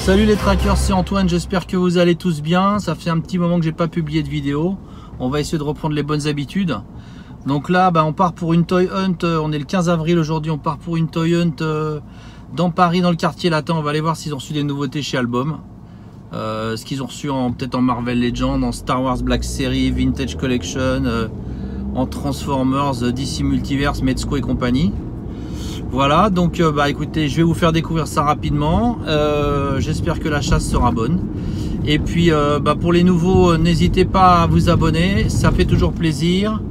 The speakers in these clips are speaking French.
Salut les trackers, c'est Antoine, j'espère que vous allez tous bien. Ça fait un petit moment que j'ai pas publié de vidéo. On va essayer de reprendre les bonnes habitudes. Donc là, on part pour une Toy Hunt. On est le 15 avril aujourd'hui, on part pour une Toy Hunt dans Paris, dans le quartier latin. On va aller voir s'ils ont reçu des nouveautés chez Album. Ce qu'ils ont reçu peut-être en Marvel Legends, en Star Wars Black Series, Vintage Collection, en Transformers, DC Multiverse, Mezco et compagnie. Voilà, donc écoutez, je vais vous faire découvrir ça rapidement. J'espère que la chasse sera bonne. Et puis pour les nouveaux, n'hésitez pas à vous abonner, ça fait toujours plaisir.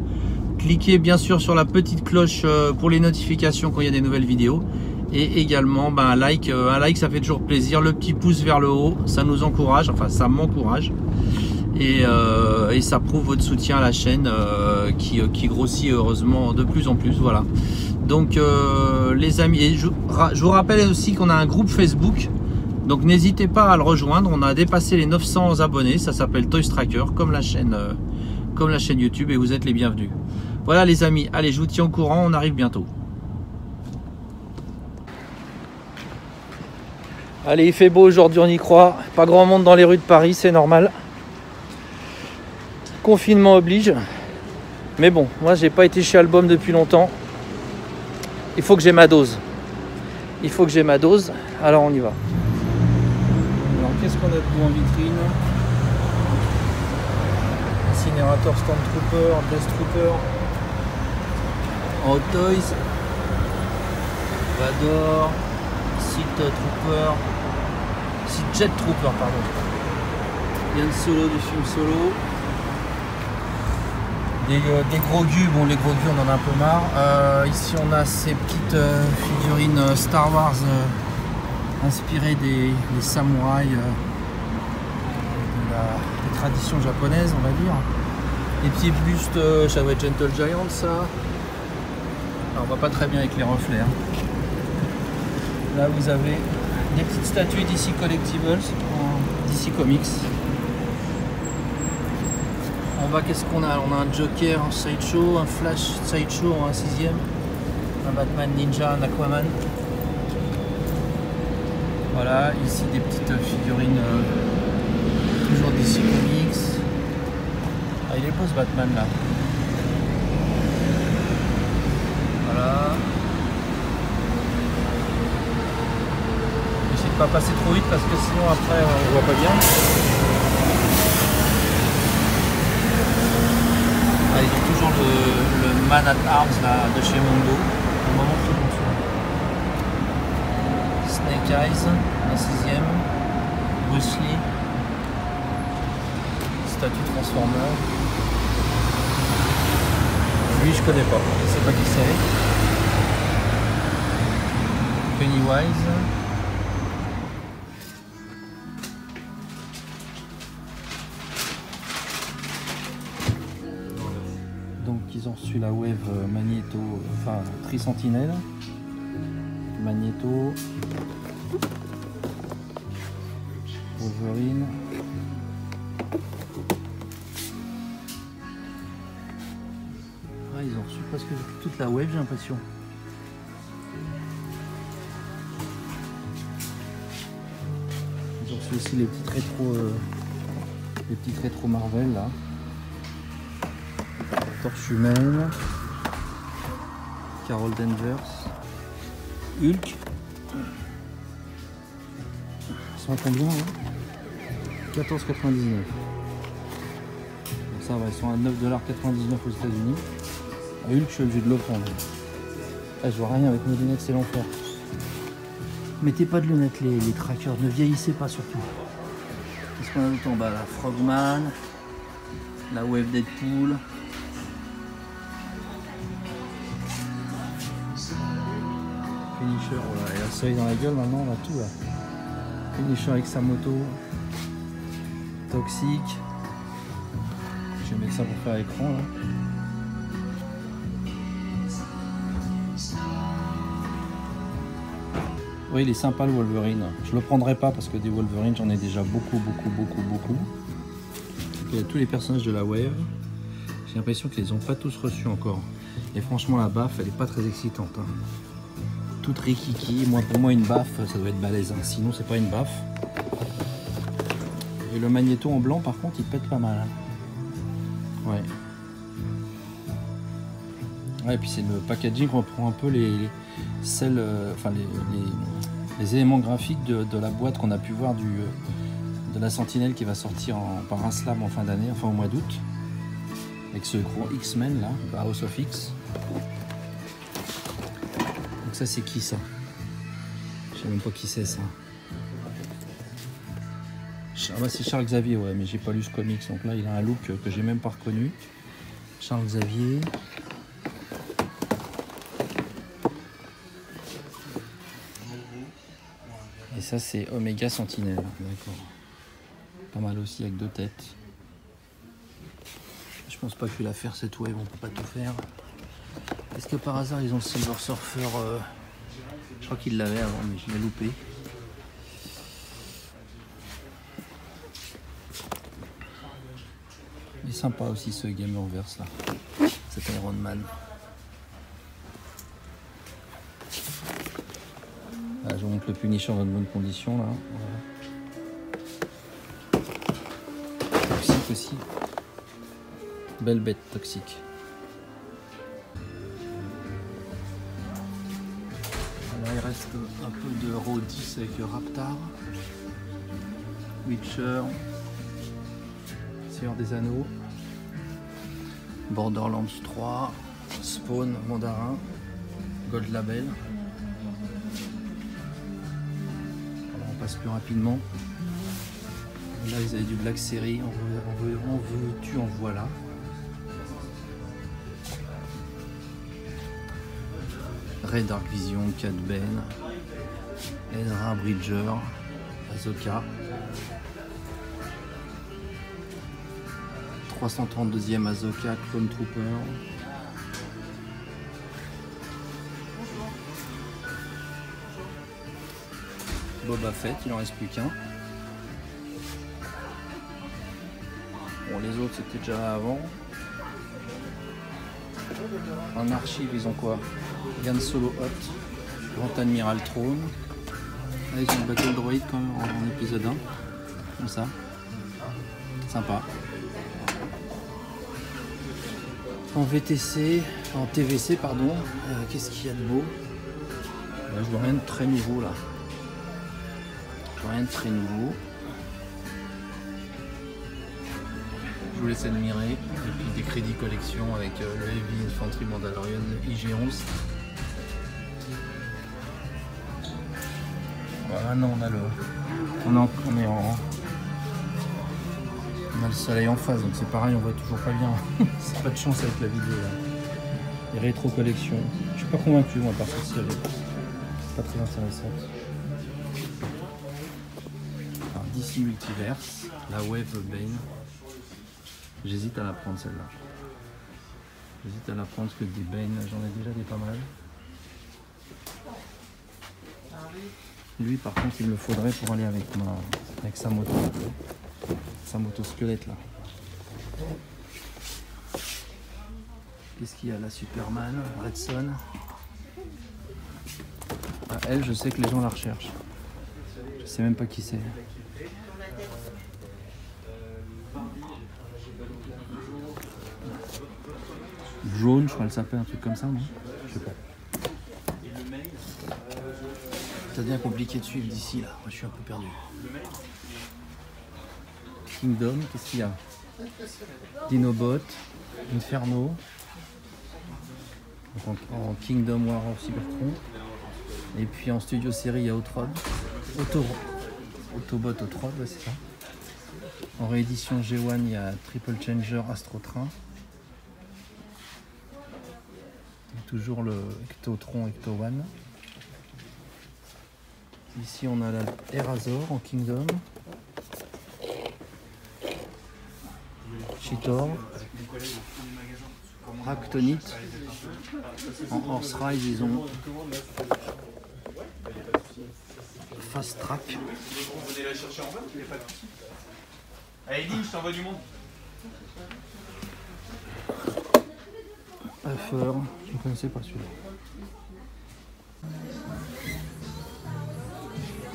Cliquez bien sûr sur la petite cloche pour les notifications quand il y a des nouvelles vidéos. Et également un like ça fait toujours plaisir. Le petit pouce vers le haut, ça nous encourage, enfin ça m'encourage. Et ça prouve votre soutien à la chaîne qui grossit heureusement de plus en plus. Voilà. Donc les amis, et je vous rappelle aussi qu'on a un groupe Facebook. Donc n'hésitez pas à le rejoindre. On a dépassé les 900 abonnés. Ça s'appelle Toy Tracker, comme la chaîne YouTube, et vous êtes les bienvenus. Voilà les amis, allez, je vous tiens au courant, on arrive bientôt. Allez, il fait beau aujourd'hui, on y croit. Pas grand monde dans les rues de Paris, c'est normal. Confinement oblige. Mais bon, moi j'ai pas été chez Album depuis longtemps. Il faut que j'ai ma dose. Il faut que j'ai ma dose. Alors on y va. Alors qu'est-ce qu'on a de beau en vitrine? Incinérateur Stormtrooper, Death Trooper, Hot Toys, Vador, Sith Trooper, Sith Jet Trooper, pardon. Il y a le Solo du film Solo. Des gros gus, bon les gros gus on en a un peu marre. Ici on a ces petites figurines Star Wars inspirées des samouraïs, des traditions japonaises on va dire. Des petits bustes, ça doit être Gentle Giant ça. Alors, on voit pas très bien avec les reflets. Là vous avez des petites statues DC Collectibles, DC Comics. En bas, qu'est-ce qu'on a? On a un Joker en Sideshow, un Flash Sideshow en 6ème, un Batman Ninja, un Aquaman. Voilà, ici des petites figurines, toujours DC Comics. Ah, il est beau ce Batman là. Voilà. J'essaie de pas passer trop vite parce que sinon après on voit pas bien. Il y a toujours le Man at Arms là, de chez Mondo. Au moment où je Snake Eyes, en 6ème. Bruce Lee. Statue Transformer. Lui je connais pas, je sais pas qui c'est. Pennywise. Donc ils ont reçu la Wave Magneto, enfin Tri-Sentinelle, Magneto, Wolverine, ils ont reçu presque toute la Wave j'ai l'impression. Ils ont reçu aussi les petites rétro Marvel là. Torche humaine, Carol Danvers, Hulk. Ils sont à combien là? 14,99. Ça va, ils sont à 9,99 $ aux États-Unis. Hulk, je suis obligé de le prendre. Ah, je vois rien avec mes lunettes, c'est l'enfer. Mettez pas de lunettes les trackers, ne vieillissez pas surtout. Qu'est-ce qu'on a d'autre en bas là? Frogman, la Wave Deadpool. Finisher, voilà, il a soleil dans la gueule maintenant, on a tout là. Finisher avec sa moto. Toxique. Je vais mettre ça pour faire l'écran là. Oui, il est sympa le Wolverine. Je le prendrai pas parce que des Wolverine j'en ai déjà beaucoup. Il y a tous les personnages de la Wave. J'ai l'impression qu'ils les ont pas tous reçus encore. Et franchement la baffe elle est pas très excitante. Toute rikiki. Pour moi une baffe ça doit être balèze. Sinon c'est pas une baffe. Et le magnéto en blanc, par contre, il pète pas mal. Hein. Ouais. Ouais, et puis c'est le packaging reprend un peu les éléments graphiques de la boîte qu'on a pu voir de la Sentinelle qui va sortir par un slam en fin d'année, enfin au mois d'août. Avec ce gros X-Men là, House of X. Donc ça c'est qui ça? Je sais même pas qui c'est ça. Ah bah c'est Charles Xavier, ouais, mais j'ai pas lu ce comics, donc là il a un look que j'ai même pas reconnu. Charles Xavier. Et ça c'est Omega Sentinelle, d'accord. Pas mal aussi avec 2 têtes. Je pense pas que la faire cette wave, on peut pas tout faire. Est-ce que par hasard ils ont le Silver Surfer Je crois qu'ils l'avaient avant, mais je l'ai loupé. Il est sympa aussi ce Gamerverse là, cet Iron Man. Là, je vous montre le Punisher dans de bonnes conditions là. Voilà. Toxique aussi. Belle bête toxique. Là il reste un peu de Raw 10 avec Raptar, Witcher, Seigneur des Anneaux, Borderlands 3, Spawn, Mandarin, Gold Label. Alors on passe plus rapidement. Là ils avaient du Black Series, en veux-tu, en voilà. Red Dark Vision, Cat Bane, Ezra Bridger, Ahsoka. 332e Ahsoka, Clone Trooper. Boba Fett, il en reste plus qu'un. Bon, les autres c'était déjà là avant. En archive, ils ont quoi? Han Solo Hot, Grand Admiral Throne. Là, ils ont le Battle Droid quand même en épisode 1. Comme ça. Sympa. En VTC, en TVC, pardon. Qu'est-ce qu'il y a de beau? Là, je vois rien de très nouveau là. Je vois rien de très nouveau. Je vous laisse admirer. Et puis des crédits collection avec le Heavy Infantry Mandalorian IG-11. Voilà, non, on a le soleil en face, donc c'est pareil, on voit toujours pas bien. C'est pas de chance avec la vidéo là. Les rétro collections. Je suis pas convaincu moi par cette série. Pas très intéressante. Alors, DC Multiverse, la Wave Bane. J'hésite à la prendre celle-là. J'hésite à la prendre parce que des Bane, j'en ai déjà des pas mal. Lui par contre il me le faudrait pour aller avec sa moto. Sa moto squelette là. Qu'est-ce qu'il y a là? Superman, Red Son. Ah, elle, je sais que les gens la recherchent. Je sais même pas qui c'est. Jaune, je crois qu'elle s'appelle, un truc comme ça, non? Je sais pas. Ça devient compliqué de suivre d'ici là. Moi je suis un peu perdu. Kingdom, qu'est-ce qu'il y a? Dinobot, Inferno. Donc en Kingdom War of Cybertron. Et puis en studio série il y a Autobot Outrod, ouais, c'est ça. En réédition G1 il y a Triple Changer Astro Train. Et toujours le Ectotron Ecto One. Ici on a la Erazor en Kingdom. Cheetor. Ractonite. En Horse Ride ils ont Fast Track. Allez, dis, je t'envoie du monde. Huffer, je ne connaissais pas celui-là.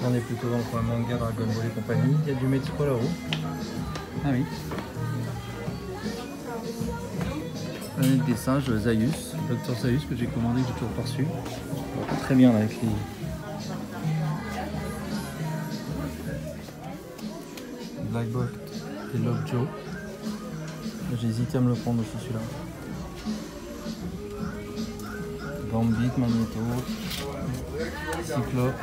On est plutôt dans le coin manga, Dragon Ball et compagnie. Il y a du Metsuko là-haut. Ah oui. Planète des singes, Zaius, Docteur Zaius que j'ai commandé, que j'ai toujours pas reçu. Très bien là avec les... Blackbolt et Lockjaw. J'ai hésité à me le prendre aussi celui-là. Gambit, Magneto, Cyclope.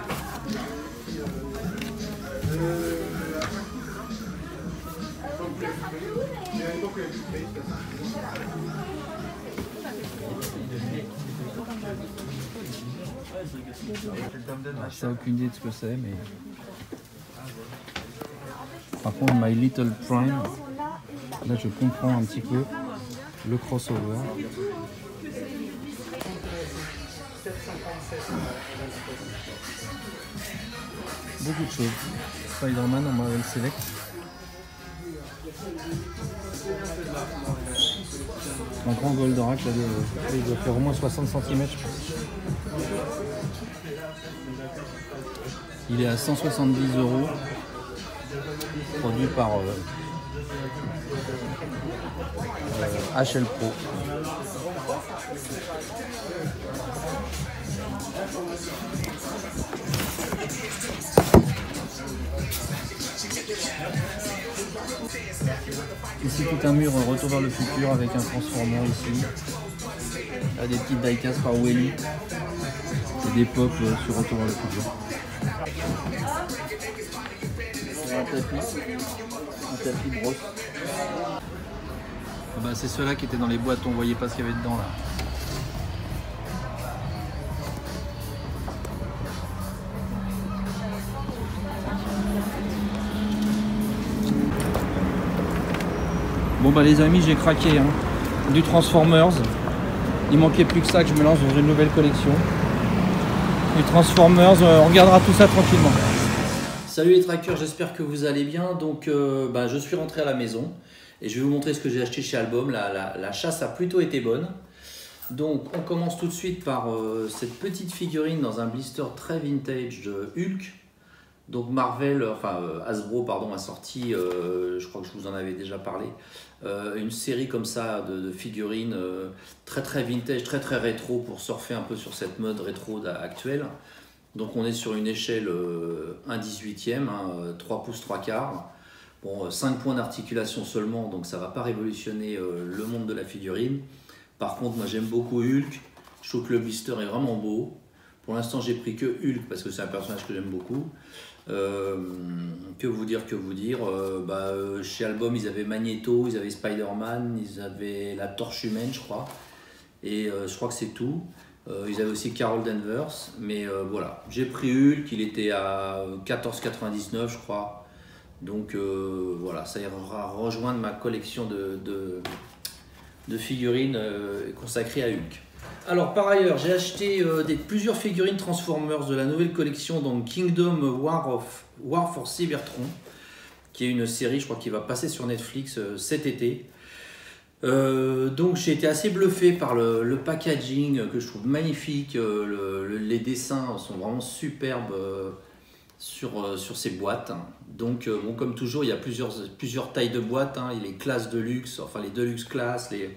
J'ai aucune idée de ce que c'est, mais par contre My Little Prime, là je comprends un petit peu le crossover. Beaucoup de choses. Spider-Man en Marvel Select. Un grand Goldorak, là, il doit faire au moins 60 cm je pense. Il est à 170 €, produit par HL Pro. Ici tout un mur Retour vers le futur avec un transformer ici. Là, des petites diecast par Welly et des pop sur Retour vers le futur. Un tapis brosse. Ah bah, c'est ceux-là qui étaient dans les boîtes, on voyait pas ce qu'il y avait dedans là. Bon bah les amis, j'ai craqué hein. Du Transformers. Il manquait plus que ça que je me lance dans une nouvelle collection. Du Transformers, on regardera tout ça tranquillement. Salut les trackers, j'espère que vous allez bien. Donc je suis rentré à la maison et je vais vous montrer ce que j'ai acheté chez Album. La chasse a plutôt été bonne. Donc on commence tout de suite par cette petite figurine dans un blister très vintage de Hulk. Donc Hasbro pardon, a sorti, je crois que je vous en avais déjà parlé, une série comme ça de figurines très vintage, très rétro pour surfer un peu sur cette mode rétro actuelle. Donc on est sur une échelle 1/18e, 3 pouces 3/4. Bon, 5 points d'articulation seulement, donc ça ne va pas révolutionner le monde de la figurine. Par contre, moi j'aime beaucoup Hulk, je trouve que le blister est vraiment beau. Pour l'instant j'ai pris que Hulk parce que c'est un personnage que j'aime beaucoup. Que vous dire chez Album ils avaient Magneto, ils avaient Spider-Man, ils avaient la Torche Humaine je crois, et je crois que c'est tout. Ils avaient aussi Carol Danvers, mais voilà, j'ai pris Hulk, il était à 14,99 je crois, donc voilà, ça ira rejoindre ma collection de figurines consacrées à Hulk. Alors par ailleurs, j'ai acheté plusieurs figurines Transformers de la nouvelle collection, donc Kingdom War for Cybertron, qui est une série, je crois, qui va passer sur Netflix cet été. Donc j'ai été assez bluffé par le packaging que je trouve magnifique, les dessins sont vraiment superbes sur ces boîtes. Donc bon, comme toujours, il y a plusieurs tailles de boîtes, hein, les classes de luxe, enfin les deluxe classes, les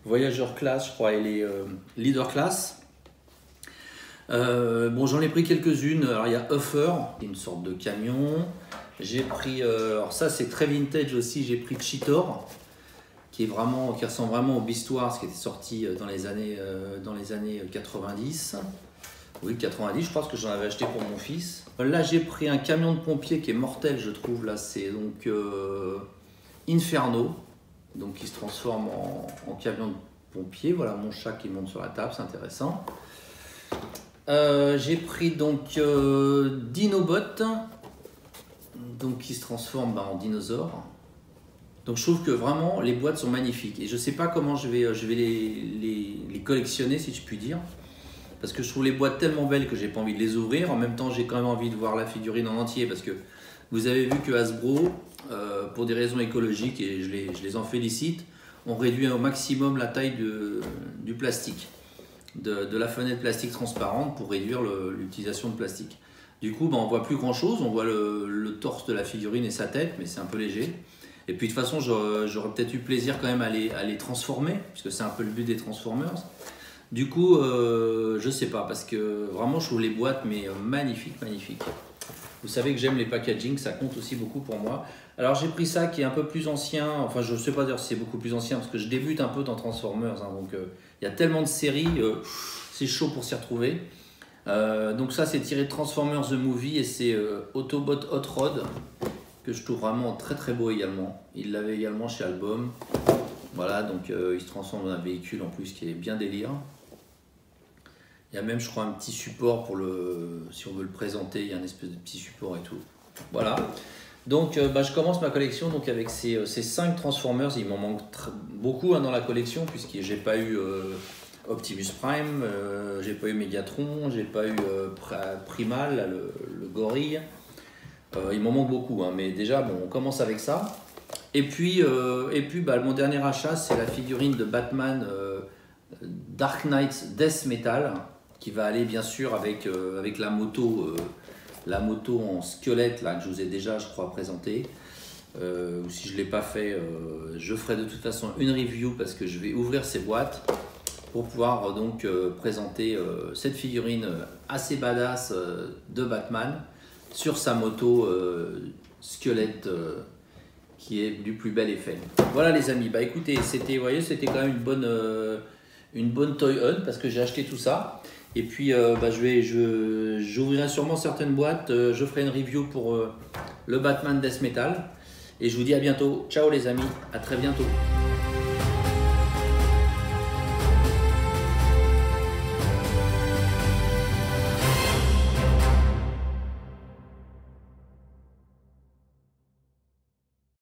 voyageurs classe, je crois, et les leader class. Bon, j'en ai pris quelques-unes. Alors, il y a Huffer, une sorte de camion. J'ai pris, alors ça c'est très vintage aussi, j'ai pris Cheetor, qui ressemble vraiment au Beast Wars, qui était sorti dans les années 90. Oui, 90, je pense que j'en avais acheté pour mon fils. Là, j'ai pris un camion de pompier qui est mortel, je trouve. Là, c'est donc Inferno. Donc il se transforme en camion de pompier. Voilà mon chat qui monte sur la table, c'est intéressant. J'ai pris donc Dinobot, donc qui se transforme en dinosaure. Donc je trouve que vraiment les boîtes sont magnifiques et je sais pas comment je vais les collectionner, si je puis dire, parce que je trouve les boîtes tellement belles que j'ai pas envie de les ouvrir. En même temps, j'ai quand même envie de voir la figurine en entier, parce que vous avez vu que Hasbro, pour des raisons écologiques, et je les en félicite, ont réduit au maximum la taille du plastique, de la fenêtre plastique transparente, pour réduire l'utilisation de plastique. Du coup, on voit plus grand chose, on voit le torse de la figurine et sa tête, mais c'est un peu léger. Et puis de toute façon, j'aurais peut-être eu plaisir quand même à les transformer, puisque c'est un peu le but des Transformers. Du coup, je sais pas, parce que vraiment je trouve les boîtes mais magnifiques, magnifiques. Vous savez que j'aime les packaging, ça compte aussi beaucoup pour moi. Alors j'ai pris ça qui est un peu plus ancien, enfin je sais pas dire si c'est beaucoup plus ancien, parce que je débute un peu dans Transformers, hein, donc il y a tellement de séries, c'est chaud pour s'y retrouver. Donc ça c'est tiré de Transformers The Movie et c'est Autobot Hot Rod, que je trouve vraiment très très beau également. Il l'avait également chez Album. Voilà, donc il se transforme dans un véhicule en plus qui est bien délire. Il y a même, je crois, un petit support pour si on veut le présenter, il y a un espèce de petit support et tout. Voilà. Donc je commence ma collection donc, avec ces 5 Transformers. Il m'en manque beaucoup hein, dans la collection, puisque j'ai pas eu Optimus Prime, j'ai pas eu Megatron, j'ai pas eu Primal, là, le gorille. Il m'en manque beaucoup, hein, mais déjà, bon, on commence avec ça. Et puis mon dernier achat, c'est la figurine de Batman Dark Knight Death Metal, qui va aller bien sûr avec la moto en squelette là, que je vous ai déjà, je crois, présenté. Ou si je ne l'ai pas fait, je ferai de toute façon une review parce que je vais ouvrir ces boîtes pour pouvoir donc présenter cette figurine assez badass de Batman sur sa moto squelette qui est du plus bel effet. Voilà les amis, bah écoutez, c'était quand même une bonne Toy Hunt parce que j'ai acheté tout ça. Et puis j'ouvrirai sûrement certaines boîtes, je ferai une review pour le Batman Death Metal. Et je vous dis à bientôt. Ciao les amis, à très bientôt.